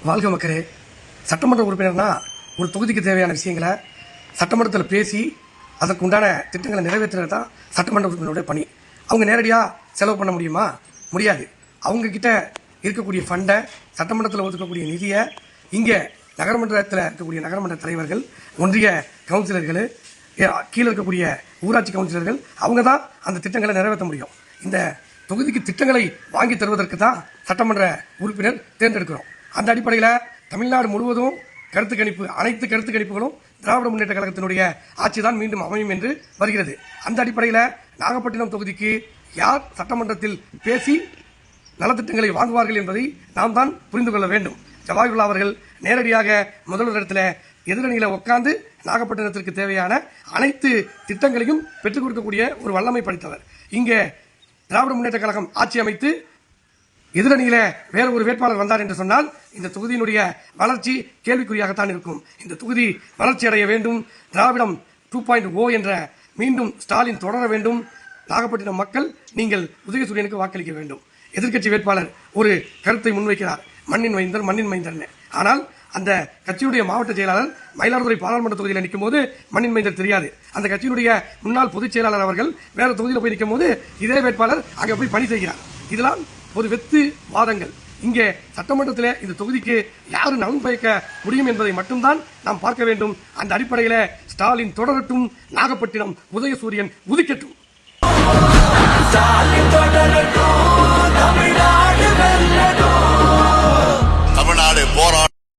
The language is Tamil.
வாழ்க மக்களே. சட்டமன்ற உறுப்பினர்னா ஒரு தொகுதிக்கு தேவையான விஷயங்களை சட்டமன்றத்தில் பேசி அதற்கு உண்டான திட்டங்களை நிறைவேற்றுறது தான் சட்டமன்ற உறுப்பினருடைய பணி. அவங்க நேரடியாக செலவு பண்ண முடியுமா? முடியாது. அவங்க கிட்ட இருக்கக்கூடிய ஃபண்டை, சட்டமன்றத்தில் ஒதுக்கக்கூடிய நிதியை இங்கே நகரமன்றத்தில் இருக்கக்கூடிய நகரமன்ற தலைவர்கள், ஒன்றிய கவுன்சிலர்கள், கீழே இருக்கக்கூடிய ஊராட்சி கவுன்சிலர்கள், அவங்க தான் அந்த திட்டங்களை நிறைவேற்ற முடியும். இந்த தொகுதிக்கு திட்டங்களை வாங்கி தருவதற்கு தான் சட்டமன்ற உறுப்பினர் தேர்ந்தெடுக்கிறோம். அந்த அடிப்படையில் தமிழ்நாடு முழுவதும் கருத்து கணிப்பு, அனைத்து கருத்து கணிப்புகளும் திராவிட முன்னேற்ற கழகத்தினுடைய ஆட்சி தான் மீண்டும் அமையும் என்று வருகிறது. அந்த அடிப்படையில் நாகப்பட்டினம் தொகுதிக்கு யார் சட்டமன்றத்தில் பேசி நலத்திட்டங்களை வாங்குவார்கள் என்பதை நாம் தான் புரிந்து கொள்ள வேண்டும். ஜவாஹிருல்லா அவர்கள் நேரடியாக முதல்வரிடத்தில் எதிரணியில் உட்கார்ந்து நாகப்பட்டினத்திற்கு தேவையான அனைத்து திட்டங்களையும் பெற்றுக் கொடுக்கக்கூடிய ஒரு வல்லமை படைத்தவர். இங்கே திராவிட முன்னேற்ற கழகம் ஆட்சி அமைத்து எதிரணியில வேற ஒரு வேட்பாளர் வந்தார் என்று சொன்னால் இந்த தொகுதியினுடைய வளர்ச்சி கேள்விக்குறியாகத்தான் இருக்கும். இந்த தொகுதி வளர்ச்சி அடைய வேண்டும், திராவிடம் 2.0 என்ற மீண்டும் ஸ்டாலின் தொடர வேண்டும். நாகப்பட்டினம் மக்கள் நீங்கள் உதயசூரியனுக்கு வாக்களிக்க வேண்டும். எதிர்க்கட்சி வேட்பாளர் ஒரு கருத்தை முன்வைக்கிறார், மண்ணின் மைந்தர் மண்ணின் மைந்தர். ஆனால் அந்த கட்சியுடைய மாவட்ட செயலாளர் மயிலாடுதுறை பாராளுமன்ற தொகுதியில் நிற்கும் போது மண்ணின் மைந்தர் தெரியாது. அந்த கட்சியினுடைய முன்னாள் பொதுச் செயலாளர் அவர்கள் வேற தொகுதியில் போய் நிற்கும் போது இதே வேட்பாளர் அங்கே போய் பணி செய்கிறார். இதெல்லாம் ஒரு வெத்து வாதங்கள். இங்கே சட்டமன்றத்தில் இந்த தொகுதிக்கு யாரு நலன் பயக்க முடியும் என்பதை மட்டும்தான் நாம் பார்க்க வேண்டும். அந்த அடிப்படையில் ஸ்டாலின் தொடரட்டும், நாகப்பட்டினம் உதயசூரியன் உதிக்கட்டும்.